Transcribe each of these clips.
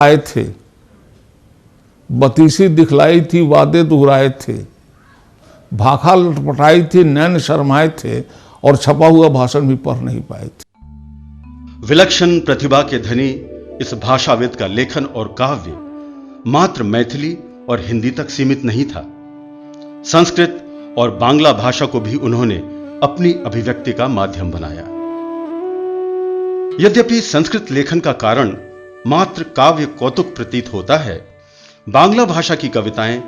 आए थे, बतीसी दिखलाई थी, वादे दोहराए थे, भाखा लटपटाई थी, नैन शर्माए थे और छपा हुआ भाषण भी पढ़ नहीं पाए थे। विलक्षण प्रतिभा के धनी इस भाषाविद का लेखन और काव्य मात्र मैथिली और हिंदी तक सीमित नहीं था। संस्कृत और बांग्ला भाषा को भी उन्होंने अपनी अभिव्यक्ति का माध्यम बनाया। यद्यपि संस्कृत लेखन का कारण मात्र काव्य कौतुक प्रतीत होता है, बांग्ला भाषा की कविताएं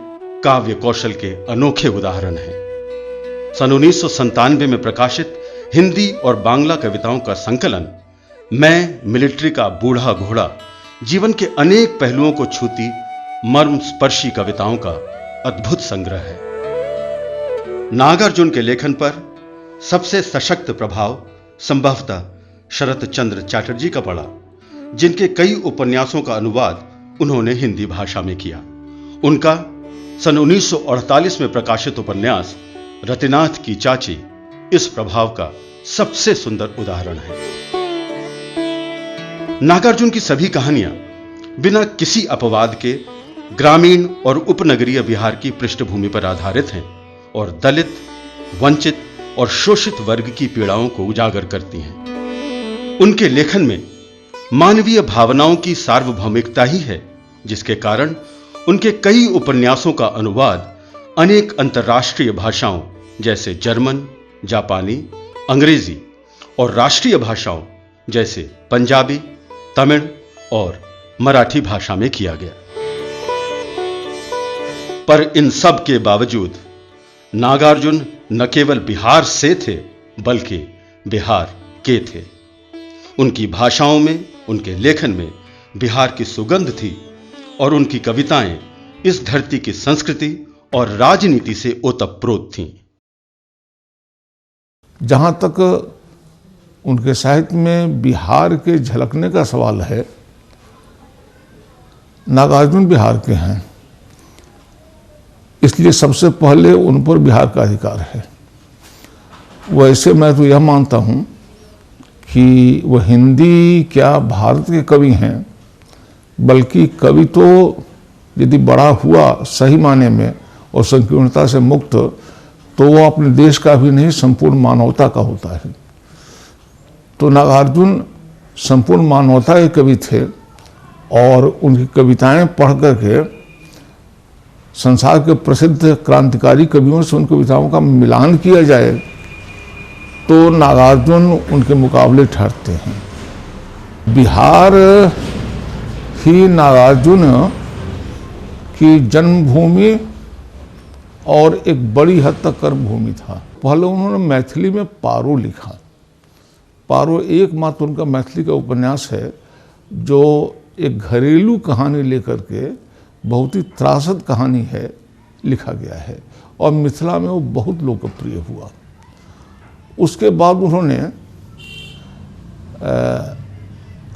काव्य कौशल के अनोखे उदाहरण हैं। सन 1997 में प्रकाशित हिंदी और बांग्ला कविताओं का संकलन मैं मिलिट्री का बूढ़ा घोड़ा जीवन के अनेक पहलुओं को छूती मर्म स्पर्शी कविताओं का अद्भुत संग्रह है। नागार्जुन के लेखन पर सबसे सशक्त प्रभाव संभवतः शरत चंद्र चैटर्जी का पड़ा, जिनके कई उपन्यासों का अनुवाद उन्होंने हिंदी भाषा में किया। उनका सन 1948 में प्रकाशित उपन्यास रतिनाथ की चाची इस प्रभाव का सबसे सुंदर उदाहरण है। नागार्जुन की सभी कहानियां बिना किसी अपवाद के ग्रामीण और उपनगरीय बिहार की पृष्ठभूमि पर आधारित हैं और दलित, वंचित और शोषित वर्ग की पीड़ाओं को उजागर करती हैं। उनके लेखन में मानवीय भावनाओं की सार्वभौमिकता ही है, जिसके कारण उनके कई उपन्यासों का अनुवाद अनेक अंतर्राष्ट्रीय भाषाओं जैसे जर्मन, जापानी, अंग्रेजी और राष्ट्रीय भाषाओं जैसे पंजाबी, तमिल और मराठी भाषा में किया गया। पर इन सब के बावजूद नागार्जुन न केवल बिहार से थे बल्कि बिहार के थे। उनकी भाषाओं में, उनके लेखन में बिहार की सुगंध थी और उनकी कविताएं इस धरती की संस्कृति और राजनीति से ओतप्रोत थीं। जहां तक उनके साहित्य में बिहार के झलकने का सवाल है, नागार्जुन बिहार के हैं, इसलिए सबसे पहले उन पर बिहार का अधिकार है। वैसे मैं तो यह मानता हूं कि वह हिंदी क्या भारत के कवि हैं, बल्कि कवि तो यदि बड़ा हुआ सही माने में और संकीर्णता से मुक्त, तो वो अपने देश का भी नहीं, संपूर्ण मानवता का होता है। तो नागार्जुन संपूर्ण मानवता के कवि थे और उनकी कविताएं पढ़ करके संसार के प्रसिद्ध क्रांतिकारी कवियों से उन कविताओं का मिलान किया जाए तो नागार्जुन उनके मुकाबले ठहरते हैं। बिहार ही नागार्जुन की जन्मभूमि और एक बड़ी हद तक कर्मभूमि था। पहले उन्होंने मैथिली में पारो लिखा। पारो एकमात्र उनका मैथिली का उपन्यास है जो एक घरेलू कहानी लेकर के, बहुत ही त्रासद कहानी है, लिखा गया है और मिथिला में वो बहुत लोकप्रिय हुआ। उसके बाद उन्होंने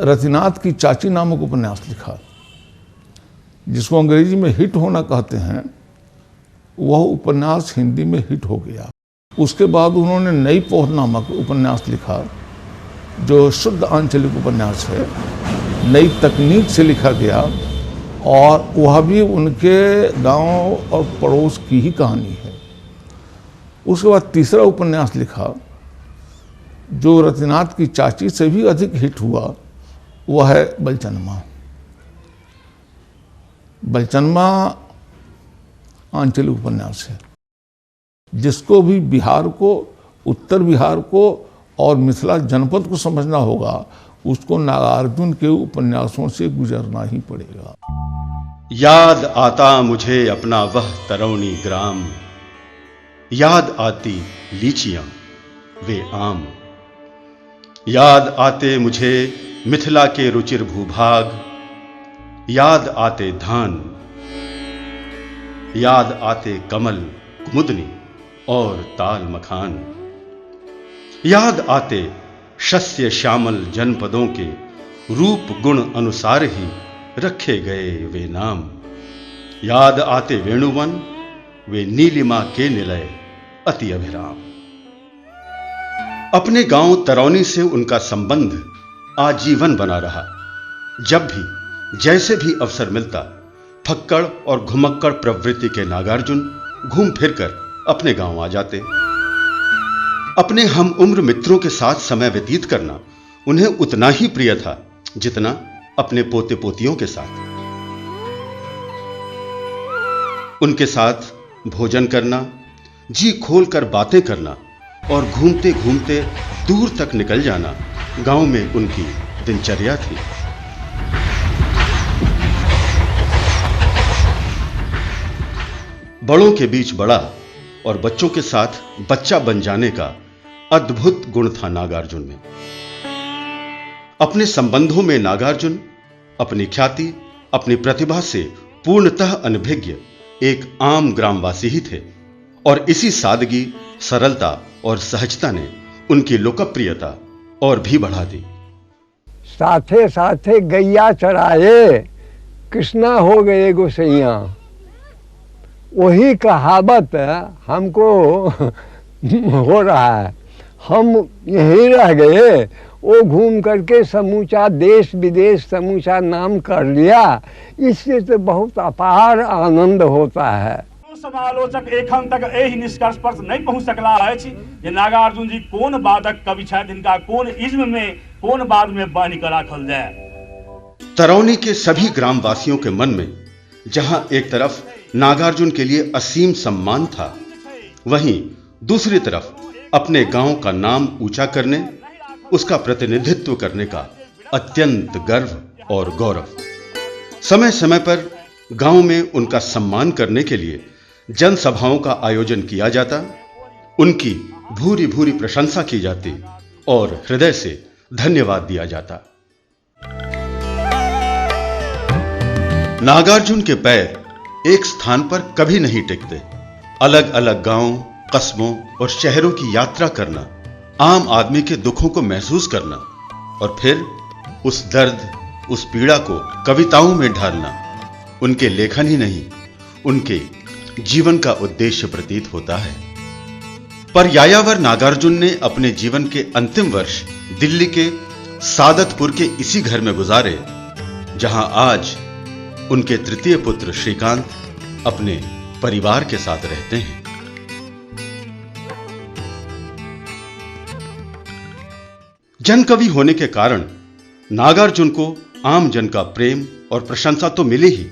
रतिनाथ की चाची नामक उपन्यास लिखा, जिसको अंग्रेजी में हिट होना कहते हैं। वह उपन्यास हिंदी में हिट हो गया। उसके बाद उन्होंने नई पौध नामक उपन्यास लिखा, जो शुद्ध आंचलिक उपन्यास है, नई तकनीक से लिखा गया और वह भी उनके गांव और पड़ोस की ही कहानी है। उसके बाद तीसरा उपन्यास लिखा जो रतिनाथ की चाची से भी अधिक हिट हुआ, वह है बलचनमा। बलचनमा आंचलिक उपन्यास है, जिसको भी बिहार को, उत्तर बिहार को और मिथिला जनपद को समझना होगा, उसको नागार्जुन के उपन्यासों से गुजरना ही पड़ेगा। याद आता मुझे अपना वह तरौनी ग्राम, याद आती लीचियां वे आम, याद आते मुझे मिथिला के रुचिर भूभाग, याद आते धान, याद आते कमल कुमुदनी और ताल मखान, याद आते शस्य श्यामल जनपदों के रूप गुण अनुसार ही रखे गए वे नाम, याद आते वेणुवन वे नीलिमा के निलय अति अभिराम। अपने गांव तरौनी से उनका संबंध आजीवन बना रहा। जब भी जैसे भी अवसर मिलता फक्कड़ और घुमक्कड़ प्रवृत्ति के नागार्जुन घूम फिरकर अपने गांव आ जाते। अपने हम उम्र मित्रों के साथ समय व्यतीत करना उन्हें उतना ही प्रिय था जितना अपने पोते पोतियों के साथ। उनके साथ भोजन करना, जी खोलकर बातें करना और घूमते घूमते दूर तक निकल जाना गांव में उनकी दिनचर्या थी। बड़ों के बीच बड़ा और बच्चों के साथ बच्चा बन जाने का अद्भुत गुण था नागार्जुन में। अपने संबंधों में नागार्जुन अपनी ख्याति, अपनी प्रतिभा से पूर्णतः अनभिज्ञ एक आम ग्रामवासी ही थे और इसी सादगी, सरलता और सहजता ने उनकी लोकप्रियता और भी बढ़ा दी। साथे साथे गैया चराए, कृष्णा हो गए गोसैया, वही कहावत हमको हो रहा है। हम यहीं रह गए, वो घूम करके समूचा देश विदेश समूचा नाम कर लिया। इससे तो बहुत अपार आनंद होता है। समालोचक एखन तक एहि निष्कर्ष पर नहीं पहुंच सकला अछि जे नागार्जुन जी कोन वादक कवि छथि, इनका कोन इज्म में कोन वाद में बानी कर राखल जाए। तरौनी के सभी ग्रामवासियों के मन में जहां एक तरफ नागार्जुन के लिए असीम सम्मान था, वहीं दूसरी तरफ अपने गांव का नाम ऊंचा करने, उसका प्रतिनिधित्व करने का अत्यंत गर्व और गौरव। समय समय पर गांव में उनका सम्मान करने के लिए जनसभाओं का आयोजन किया जाता, उनकी भूरी भूरी प्रशंसा की जाती और हृदय से धन्यवाद दिया जाता। नागार्जुन के पैर एक स्थान पर कभी नहीं टिकते। अलग अलग गांव, कस्बों और शहरों की यात्रा करना, आम आदमी के दुखों को महसूस करना और फिर उस दर्द, उस पीड़ा को कविताओं में ढालना उनके लेखन ही नहीं, उनके जीवन का उद्देश्य प्रतीत होता है। पर यायावर नागार्जुन ने अपने जीवन के अंतिम वर्ष दिल्ली के सादतपुर के इसी घर में गुजारे जहां आज उनके तृतीय पुत्र श्रीकांत अपने परिवार के साथ रहते हैं। जनकवि होने के कारण नागार्जुन को आम जन का प्रेम और प्रशंसा तो मिली ही,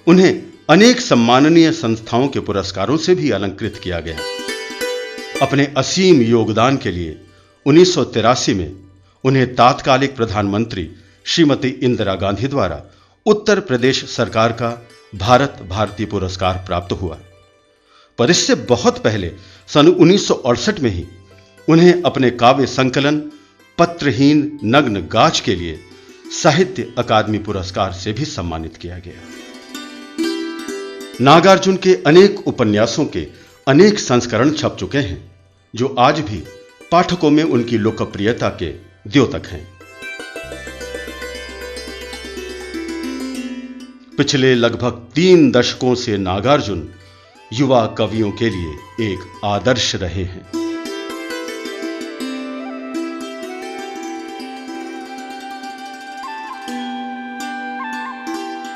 उन्हें अनेक सम्माननीय संस्थाओं के पुरस्कारों से भी अलंकृत किया गया। अपने असीम योगदान के लिए 1983 में उन्हें तात्कालिक प्रधानमंत्री श्रीमती इंदिरा गांधी द्वारा उत्तर प्रदेश सरकार का भारत भारती पुरस्कार प्राप्त हुआ। पर इससे बहुत पहले सन 1968 में ही उन्हें अपने काव्य संकलन पत्रहीन नग्न गाछ के लिए साहित्य अकादमी पुरस्कार से भी सम्मानित किया गया। नागार्जुन के अनेक उपन्यासों के अनेक संस्करण छप चुके हैं जो आज भी पाठकों में उनकी लोकप्रियता के द्योतक हैं। पिछले लगभग 3 दशकों से नागार्जुन युवा कवियों के लिए एक आदर्श रहे हैं।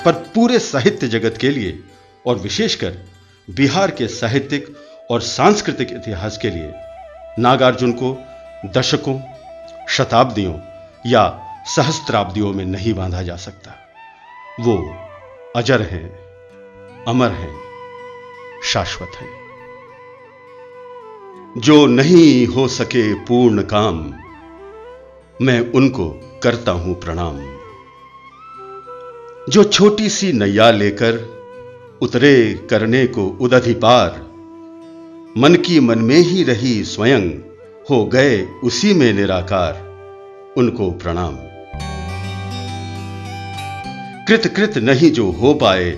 पर पूरे साहित्य जगत के लिए और विशेषकर बिहार के साहित्यिक और सांस्कृतिक इतिहास के लिए नागार्जुन को दशकों, शताब्दियों या सहस्त्राब्दियों में नहीं बांधा जा सकता। वो अजर हैं, अमर हैं, शाश्वत हैं। जो नहीं हो सके पूर्ण काम, मैं उनको करता हूं प्रणाम। जो छोटी सी नैया लेकर उतरे करने को उदधि पार, मन की मन में ही रही स्वयं, हो गए उसी में निराकार, उनको प्रणाम। कृत कृत नहीं जो हो पाए,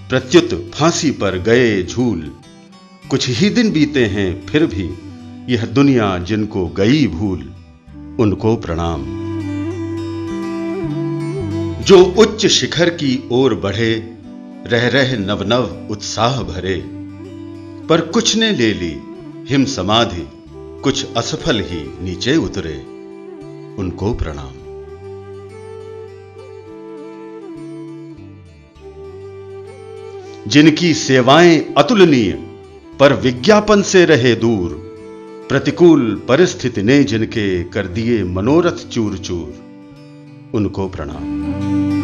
प्रत्युत फांसी पर गए झूल। कुछ ही दिन बीते हैं फिर भी यह दुनिया जिनको गई भूल, उनको प्रणाम। जो उच्च शिखर की ओर बढ़े, रह रह नव नव उत्साह भरे, पर कुछ ने ले ली हिम समाधि, कुछ असफल ही नीचे उतरे, उनको प्रणाम। जिनकी सेवाएं अतुलनीय पर विज्ञापन से रहे दूर, प्रतिकूल परिस्थिति ने जिनके कर दिए मनोरथ चूर चूर, उनको प्रणाम।